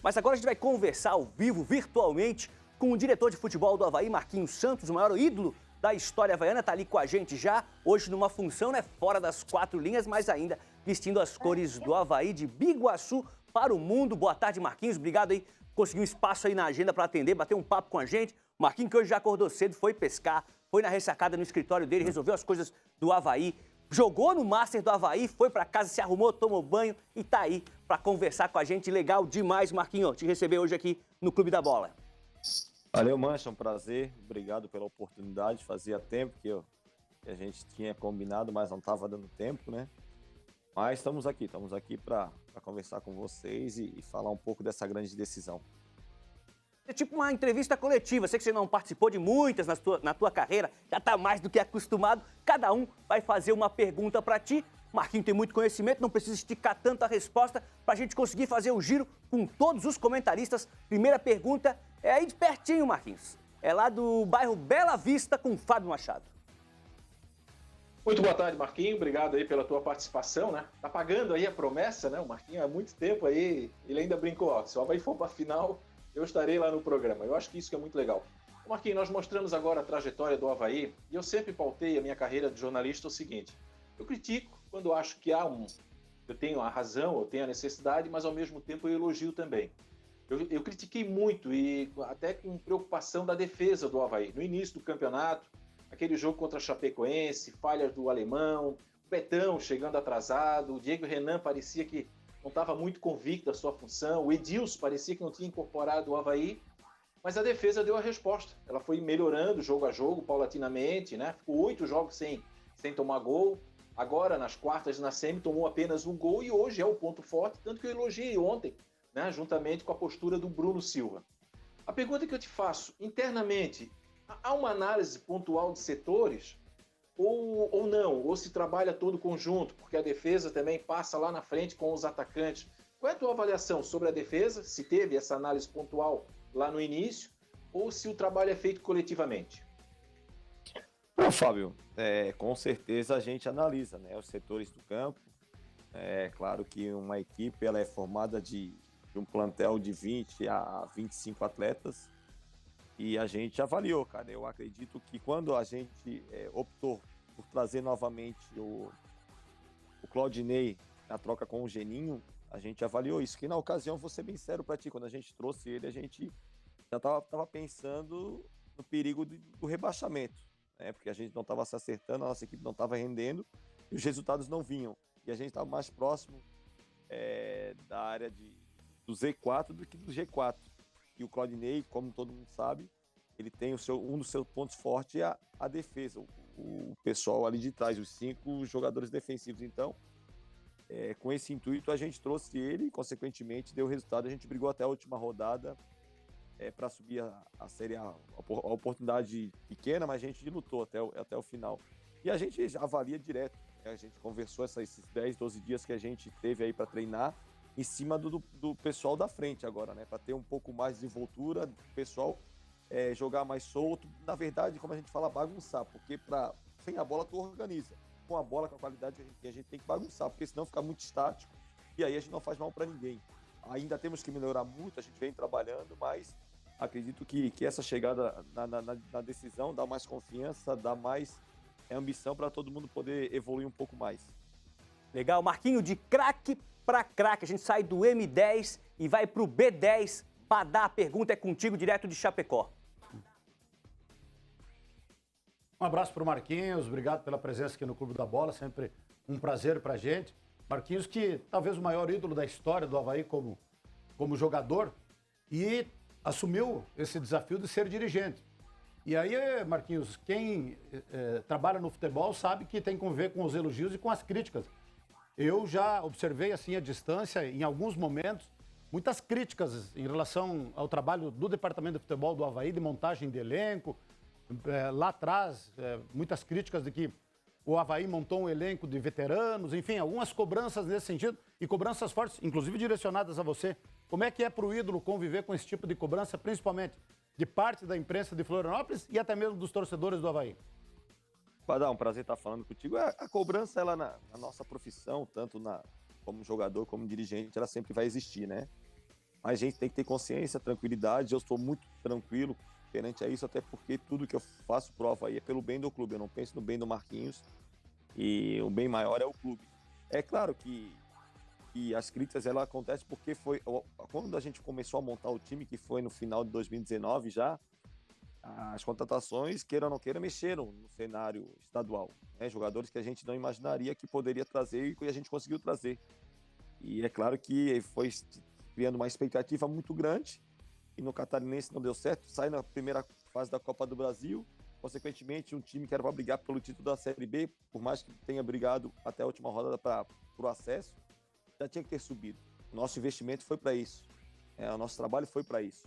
Mas agora a gente vai conversar ao vivo, virtualmente, com o diretor de futebol do Avaí, Marquinhos Santos, o maior ídolo da história havaiana, está ali com a gente já, hoje numa função, né, fora das quatro linhas, mas ainda vestindo as cores do Avaí de Biguaçu para o mundo. Boa tarde, Marquinhos, obrigado aí, conseguiu um espaço aí na agenda para atender, bater um papo com a gente. O Marquinhos que hoje já acordou cedo, foi pescar, foi na ressacada no escritório dele, resolveu as coisas do Avaí, jogou no Master do Avaí, foi para casa, se arrumou, tomou banho e tá aí para conversar com a gente. Legal demais, Marquinhos, te receber hoje aqui no Clube da Bola. Valeu, Mancha, um prazer. Obrigado pela oportunidade. Fazia tempo que a gente tinha combinado, mas não estava dando tempo, né? Mas estamos aqui para conversar com vocês e falar um pouco dessa grande decisão. É tipo uma entrevista coletiva, sei que você não participou de muitas na tua carreira, já está mais do que acostumado, cada um vai fazer uma pergunta para ti. Marquinhos tem muito conhecimento, não precisa esticar tanto a resposta para a gente conseguir fazer o giro com todos os comentaristas. Primeira pergunta é aí de pertinho, Marquinhos. É lá do bairro Bela Vista com Fábio Machado. Muito boa tarde, Marquinhos. Obrigado aí pela tua participação, né? Tá pagando aí a promessa, né? O Marquinhos há muito tempo aí, ele ainda brincou, ó, se o Avaí for para a final, eu estarei lá no programa. Eu acho que isso que é muito legal. Marquinhos, nós mostramos agora a trajetória do Avaí e eu sempre pautei a minha carreira de jornalista o seguinte: eu critico quando acho que eu tenho a razão, eu tenho a necessidade, mas ao mesmo tempo eu elogio também. Eu critiquei muito e até com preocupação da defesa do Avaí. No início do campeonato, aquele jogo contra a Chapecoense, falhas do Alemão, o Betão chegando atrasado, o Diego Renan parecia que não estava muito convicto da sua função, o Edilson parecia que não tinha incorporado o Avaí, mas a defesa deu a resposta. Ela foi melhorando jogo a jogo, paulatinamente, né? Ficou 8 jogos sem tomar gol. Agora, nas quartas, na semi, tomou apenas um gol e hoje é o ponto forte, tanto que eu elogiei ontem, né, juntamente com a postura do Bruno Silva. A pergunta que eu te faço, internamente, há uma análise pontual de setores ou não? Ou se trabalha todo conjunto, porque a defesa também passa lá na frente com os atacantes? Qual é a tua avaliação sobre a defesa, se teve essa análise pontual lá no início, ou se o trabalho é feito coletivamente? Bom, Fábio, com certeza a gente analisa, né, os setores do campo. É claro que uma equipe ela é formada de um plantel de 20 a 25 atletas e a gente avaliou, cara. Eu acredito que quando a gente optou por trazer novamente o Claudinei na troca com o Geninho, a gente avaliou isso, que na ocasião, vou ser bem sério para ti, quando a gente trouxe ele, a gente já estava pensando no perigo do rebaixamento, né? Porque a gente não estava se acertando, a nossa equipe não estava rendendo e os resultados não vinham. E a gente estava mais próximo da área do Z4 do que do G4. E o Claudinei, como todo mundo sabe, ele tem um dos seus pontos fortes é a defesa, o pessoal ali de trás, os 5 jogadores defensivos. Então, com esse intuito, a gente trouxe ele e, consequentemente, deu resultado. A gente brigou até a última rodada para subir a Série A. A oportunidade pequena, mas a gente lutou até o final. E a gente avalia direto. A gente conversou esses 10, 12 dias que a gente teve aí para treinar em cima do pessoal da frente agora, né? Para ter um pouco mais de desenvoltura, o pessoal jogar mais solto. Na verdade, como a gente fala, bagunçar, porque sem a bola tu organiza. Com a bola, com a qualidade que a gente tem que bagunçar, porque senão fica muito estático e aí a gente não faz mal para ninguém. Ainda temos que melhorar muito, a gente vem trabalhando, mas acredito que essa chegada na decisão dá mais confiança, dá mais ambição para todo mundo poder evoluir um pouco mais. Legal, Marquinho, de craque para craque, a gente sai do M10 e vai para o B10. Badá, a pergunta é contigo, direto de Chapecó. Um abraço para o Marquinhos, obrigado pela presença aqui no Clube da Bola, sempre um prazer para a gente. Marquinhos, que talvez o maior ídolo da história do Avaí como jogador, e assumiu esse desafio de ser dirigente. E aí, Marquinhos, quem trabalha no futebol sabe que tem que conviver com os elogios e com as críticas. Eu já observei assim à distância, em alguns momentos, muitas críticas em relação ao trabalho do Departamento de Futebol do Avaí, de montagem de elenco. Lá atrás, muitas críticas de que o Avaí montou um elenco de veteranos, enfim, algumas cobranças nesse sentido, e cobranças fortes, inclusive direcionadas a você. Como é que é para o ídolo conviver com esse tipo de cobrança, principalmente de parte da imprensa de Florianópolis e até mesmo dos torcedores do Avaí? Badá, um prazer estar falando contigo. A cobrança, ela na nossa profissão, tanto como jogador como dirigente, ela sempre vai existir, né? Mas a gente tem que ter consciência, tranquilidade. Eu estou muito tranquilo perante a isso, até porque tudo que eu faço pro Avaí é pelo bem do clube. Eu não penso no bem do Marquinhos, e o bem maior é o clube. É claro que as críticas ela acontecem porque foi quando a gente começou a montar o time, que foi no final de 2019 já, as contratações, queira ou não queira, mexeram no cenário estadual, né? Jogadores que a gente não imaginaria que poderia trazer e que a gente conseguiu trazer. E é claro que foi criando uma expectativa muito grande, e no Catarinense não deu certo, sai na primeira fase da Copa do Brasil, consequentemente um time que era para brigar pelo título da Série B, por mais que tenha brigado até a última rodada para o acesso, já tinha que ter subido. O nosso investimento foi para isso, o nosso trabalho foi para isso.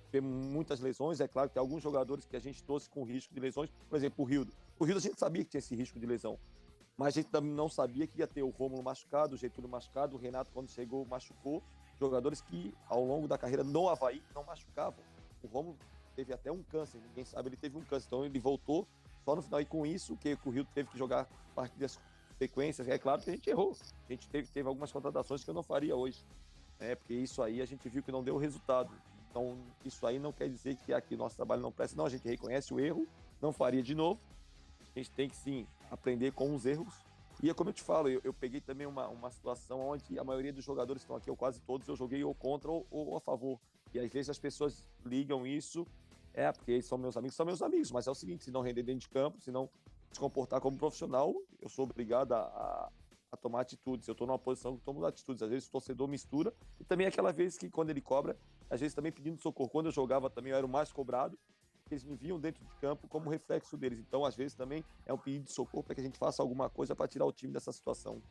Temos muitas lesões, é claro que tem alguns jogadores que a gente trouxe com risco de lesões, por exemplo, o Rildo. O Rildo a gente sabia que tinha esse risco de lesão, mas a gente também não sabia que ia ter o Rômulo machucado, o Getúlio machucado, o Renato quando chegou machucou, jogadores que ao longo da carreira no Avaí não machucavam. O Rômulo teve até um câncer, ninguém sabe, ele teve um câncer, então ele voltou só no final, e com isso o Rildo teve que jogar partidas sequências. É claro que a gente errou, a gente teve algumas contratações que eu não faria hoje, porque isso aí a gente viu que não deu resultado. Então isso aí não quer dizer que aqui o nosso trabalho não presta, não, a gente reconhece o erro, não faria de novo, a gente tem que sim aprender com os erros. E é como eu te falo, eu peguei também uma situação onde a maioria dos jogadores que estão aqui, ou quase todos, eu joguei ou contra ou a favor. E às vezes as pessoas ligam isso, porque eles são meus amigos, mas é o seguinte, se não render dentro de campo, se não se comportar como profissional, eu sou obrigado a tomar atitudes. Eu estou numa posição que tomo atitudes. Às vezes o torcedor mistura, e também aquela vez que quando ele cobra, às vezes também pedindo socorro. Quando eu jogava também eu era o mais cobrado, eles me viam dentro de campo como reflexo deles. Então, às vezes, também é um pedido de socorro para que a gente faça alguma coisa para tirar o time dessa situação.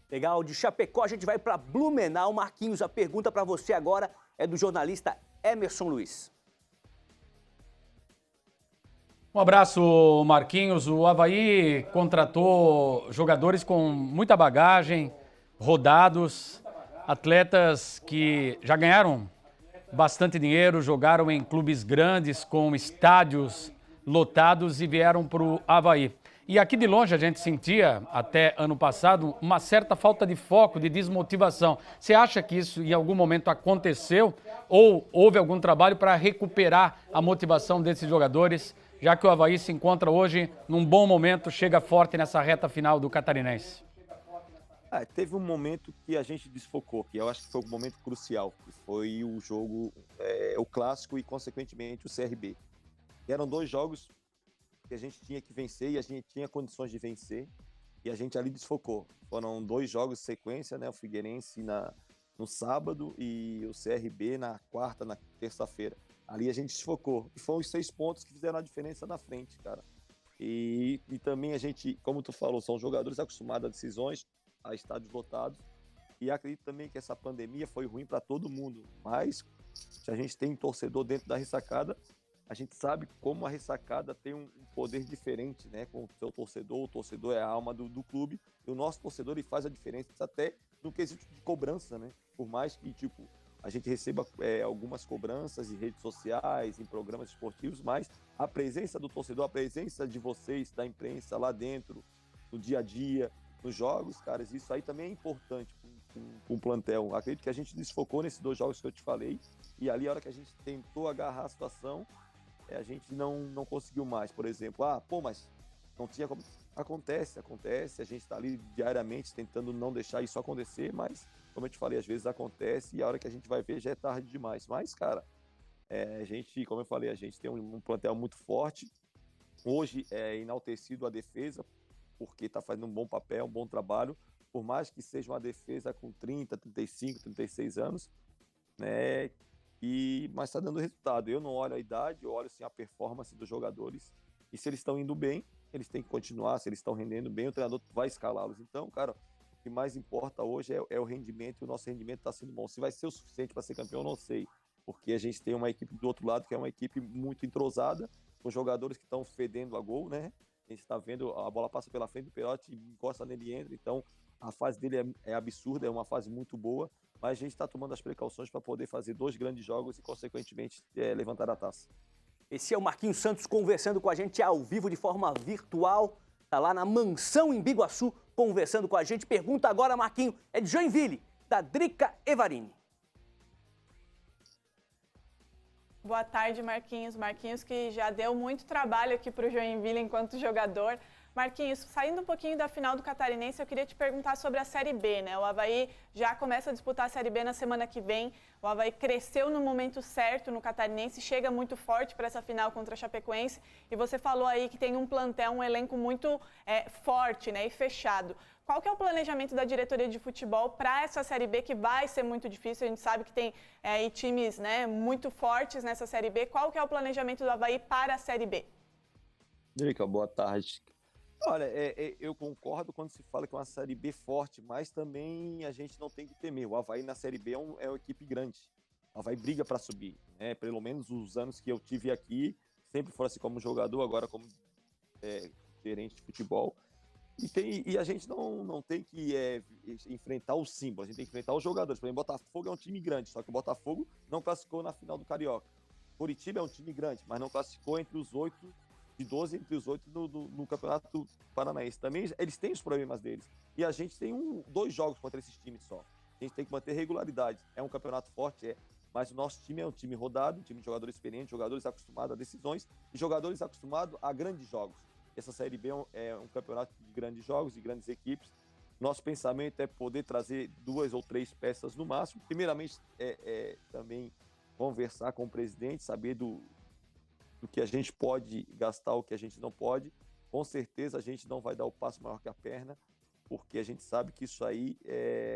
Legal, de Chapecó a gente vai para Blumenau. Marquinhos, a pergunta para você agora é do jornalista Emerson Luiz. Um abraço, Marquinhos. O Avaí contratou jogadores com muita bagagem, rodados, atletas que já ganharam bastante dinheiro, jogaram em clubes grandes, com estádios lotados e vieram para o Avaí. E aqui de longe a gente sentia, até ano passado, uma certa falta de foco, de desmotivação. Você acha que isso em algum momento aconteceu ou houve algum trabalho para recuperar a motivação desses jogadores, já que o Avaí se encontra hoje num bom momento, chega forte nessa reta final do Catarinense? Teve um momento que a gente desfocou, que eu acho que foi um momento crucial, que foi o jogo, o Clássico e, consequentemente, o CRB. Eram 2 jogos que a gente tinha que vencer e a gente tinha condições de vencer, e a gente ali desfocou. Foram 2 jogos de sequência, né? O Figueirense no sábado e o CRB na quarta, na terça-feira. Ali a gente desfocou. E foram os 6 pontos que fizeram a diferença na frente, cara. E também a gente, como tu falou, são jogadores acostumados a decisões, a estádios lotados, e acredito também que essa pandemia foi ruim para todo mundo, mas se a gente tem torcedor dentro da ressacada, a gente sabe como a ressacada tem um poder diferente, né, com o seu torcedor. O torcedor é a alma do clube, e o nosso torcedor ele faz a diferença até no quesito de cobrança, né, por mais que a gente receba algumas cobranças em redes sociais, em programas esportivos, mas a presença do torcedor, a presença de vocês, da imprensa lá dentro, no dia a dia, nos jogos, caras, isso aí também é importante para um plantel. Acredito que a gente desfocou nesses 2 jogos que eu te falei, e ali a hora que a gente tentou agarrar a situação, a gente não conseguiu mais. Por exemplo, mas não tinha como... Acontece, a gente está ali diariamente tentando não deixar isso acontecer, mas, como eu te falei, às vezes acontece, e a hora que a gente vai ver já é tarde demais. Mas, cara, a gente, como eu falei, a gente tem um plantel muito forte. Hoje é enaltecido a defesa, porque está fazendo um bom papel, um bom trabalho, por mais que seja uma defesa com 30, 35, 36 anos, né? Mas está dando resultado. Eu não olho a idade, eu olho sim a performance dos jogadores, e se eles estão indo bem, eles têm que continuar. Se eles estão rendendo bem, o treinador vai escalá-los. Então, cara, o que mais importa hoje é o rendimento, e o nosso rendimento está sendo bom. Se vai ser o suficiente para ser campeão, eu não sei, porque a gente tem uma equipe do outro lado que é uma equipe muito entrosada, com jogadores que estão fedendo a gol, né? A gente está vendo, a bola passa pela frente do Perotti, encosta nele e entra. Então, a fase dele é absurda, é uma fase muito boa, mas a gente está tomando as precauções para poder fazer 2 grandes jogos e, consequentemente, levantar a taça. Esse é o Marquinhos Santos conversando com a gente ao vivo, de forma virtual. Está lá na mansão em Biguaçu, conversando com a gente. Pergunta agora, Marquinhos, é de Joinville, da Drica Evarini. Boa tarde, Marquinhos. Marquinhos que já deu muito trabalho aqui para o Joinville enquanto jogador. Marquinhos, saindo um pouquinho da final do Catarinense, eu queria te perguntar sobre a Série B, né? O Avaí já começa a disputar a Série B na semana que vem. O Avaí cresceu no momento certo no Catarinense, chega muito forte para essa final contra a Chapecoense. E você falou aí que tem um plantel, um elenco muito forte, né? E fechado. Qual que é o planejamento da diretoria de futebol para essa Série B, que vai ser muito difícil? A gente sabe que tem times, né, muito fortes nessa Série B. Qual que é o planejamento do Avaí para a Série B? Drica, boa tarde. Olha, eu concordo quando se fala que é uma Série B forte, mas também a gente não tem que temer. O Avaí na Série B é uma equipe grande. O Avaí briga para subir, né? Pelo menos os anos que eu tive aqui, sempre foi assim como jogador, agora como gerente de futebol. E a gente não tem que enfrentar o símbolo, a gente tem que enfrentar os jogadores. Por exemplo, o Botafogo é um time grande, só que o Botafogo não classificou na final do Carioca. Curitiba é um time grande, mas não classificou entre os 8, de 12 entre os 8 no Campeonato Paranaense. Também eles têm os problemas deles. E a gente tem 2 jogos contra esses times só. A gente tem que manter regularidade. É um campeonato forte, mas o nosso time é um time rodado, um time de jogadores experientes, jogadores acostumados a decisões e jogadores acostumados a grandes jogos. Essa Série B é um campeonato de grandes jogos, de grandes equipes. Nosso pensamento é poder trazer 2 ou 3 peças no máximo. Primeiramente, também conversar com o presidente, saber do que a gente pode gastar, o que a gente não pode. Com certeza a gente não vai dar o passo maior que a perna, porque a gente sabe que isso aí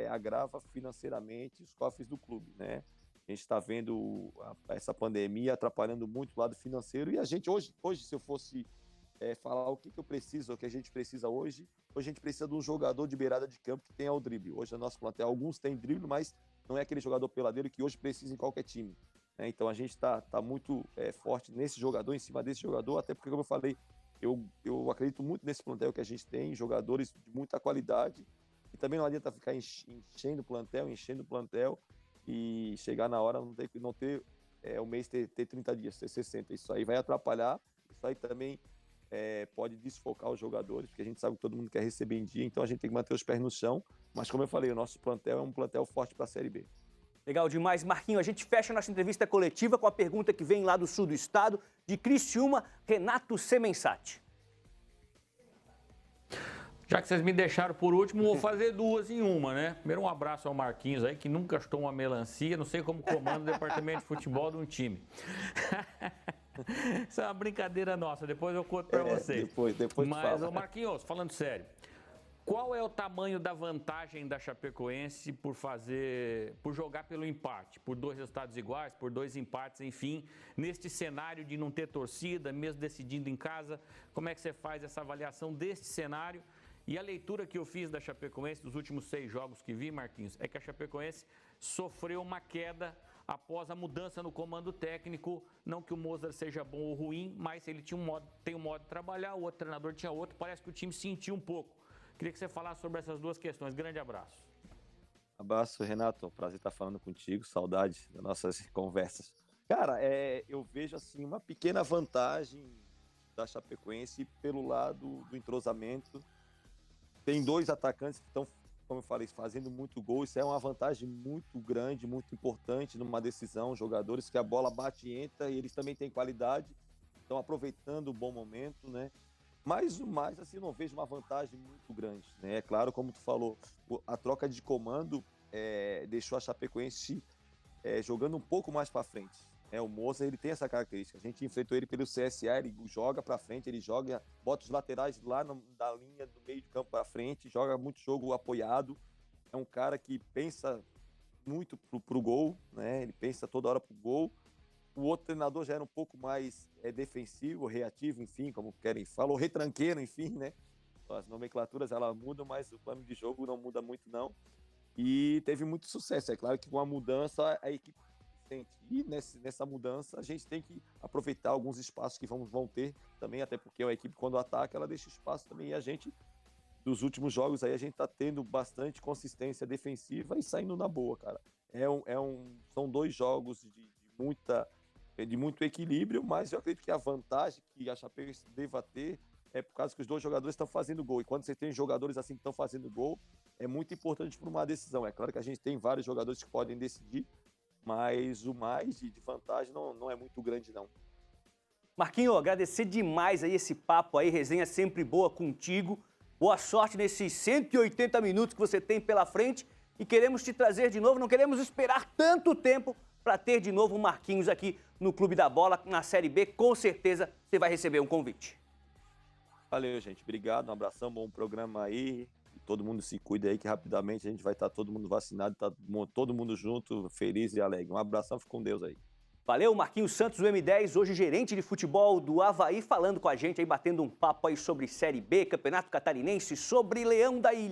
agrava financeiramente os cofres do clube, né? A gente está vendo essa pandemia atrapalhando muito o lado financeiro, e a gente hoje se eu fosse falar o que eu preciso, o que a gente precisa hoje a gente precisa de um jogador de beirada de campo que tenha o drible. Hoje no nosso plantel, alguns têm drible, mas não é aquele jogador peladeiro que hoje precisa em qualquer time. Então a gente está muito forte nesse jogador, em cima desse jogador, até porque, como eu falei, eu acredito muito nesse plantel que a gente tem, jogadores de muita qualidade, e também não adianta ficar enchendo o plantel, e chegar na hora não ter o mês ter 30 dias, ter 60. Isso aí vai atrapalhar, isso aí também pode desfocar os jogadores, porque a gente sabe que todo mundo quer receber em dia, então a gente tem que manter os pés no chão, mas como eu falei, o nosso plantel é um plantel forte para a Série B. Legal demais, Marquinho. A gente fecha a nossa entrevista coletiva com a pergunta que vem lá do sul do estado, de Criciúma, Renato Semensati. Já que vocês me deixaram por último, vou fazer 2 em uma, né? Primeiro, um abraço ao Marquinhos aí, que nunca chutou uma melancia, não sei como comanda o departamento de futebol de um time. Isso é uma brincadeira nossa, depois eu conto pra vocês. Depois Mas, ô Marquinhos, falando sério, qual é o tamanho da vantagem da Chapecoense por jogar pelo empate, por 2 resultados iguais, por 2 empates, enfim, neste cenário de não ter torcida, mesmo decidindo em casa? Como é que você faz essa avaliação deste cenário? E a leitura que eu fiz da Chapecoense dos últimos 6 jogos que vi, Marquinhos, é que a Chapecoense sofreu uma queda após a mudança no comando técnico. Não que o Mozart seja bom ou ruim, mas ele tem um modo de trabalhar, o outro treinador tinha outro, parece que o time sentiu um pouco. Queria que você falasse sobre essas 2 questões. Grande abraço. Abraço, Renato. Prazer estar falando contigo. Saudade das nossas conversas. Cara, eu vejo assim uma pequena vantagem da Chapecoense pelo lado do entrosamento. Tem 2 atacantes que estão, como eu falei, fazendo muito gol. Isso é uma vantagem muito grande, muito importante numa decisão. Jogadores que a bola bate e entra, e eles também têm qualidade. Estão aproveitando o bom momento, né? Mas assim, eu não vejo uma vantagem muito grande, né? É claro, como tu falou, a troca de comando deixou a Chapecoense jogando um pouco mais para frente. O Moza, ele tem essa característica. A gente enfrentou ele pelo CSA, ele joga para frente, ele joga, bota os laterais lá da linha do meio de campo para frente, joga muito jogo apoiado. É um cara que pensa muito pro gol, né? Ele pensa toda hora pro gol. O outro treinador já era um pouco mais defensivo, reativo, enfim, como querem falar, ou retranqueiro, enfim, né? As nomenclaturas, elas mudam, mas o plano de jogo não muda muito, não. E teve muito sucesso. É claro que com a mudança, a equipe sente. E nessa mudança, a gente tem que aproveitar alguns espaços que vão ter também, até porque a equipe, quando ataca, ela deixa espaço também. E a gente, dos últimos jogos aí, a gente tá tendo bastante consistência defensiva e saindo na boa, cara. São 2 jogos de muito equilíbrio, mas eu acredito que a vantagem que a Chapecoense deva ter é por causa que os 2 jogadores estão fazendo gol. E quando você tem jogadores assim que estão fazendo gol, é muito importante para uma decisão. É claro que a gente tem vários jogadores que podem decidir, mas o mais de vantagem não é muito grande, não. Marquinho, agradecer demais aí esse papo aí, resenha sempre boa contigo. Boa sorte nesses 180 minutos que você tem pela frente e queremos te trazer de novo, não queremos esperar tanto tempo para ter de novo o Marquinhos aqui no Clube da Bola, na Série B. Com certeza você vai receber um convite. Valeu, gente. Obrigado, um abração, bom programa aí. Todo mundo se cuida aí que rapidamente a gente vai estar todo mundo vacinado, tá todo mundo junto, feliz e alegre. Um abração, fica com Deus aí. Valeu, Marquinhos Santos, o M10, hoje gerente de futebol do Avaí, falando com a gente aí, batendo um papo aí sobre Série B, Campeonato Catarinense, sobre Leão da Ilha.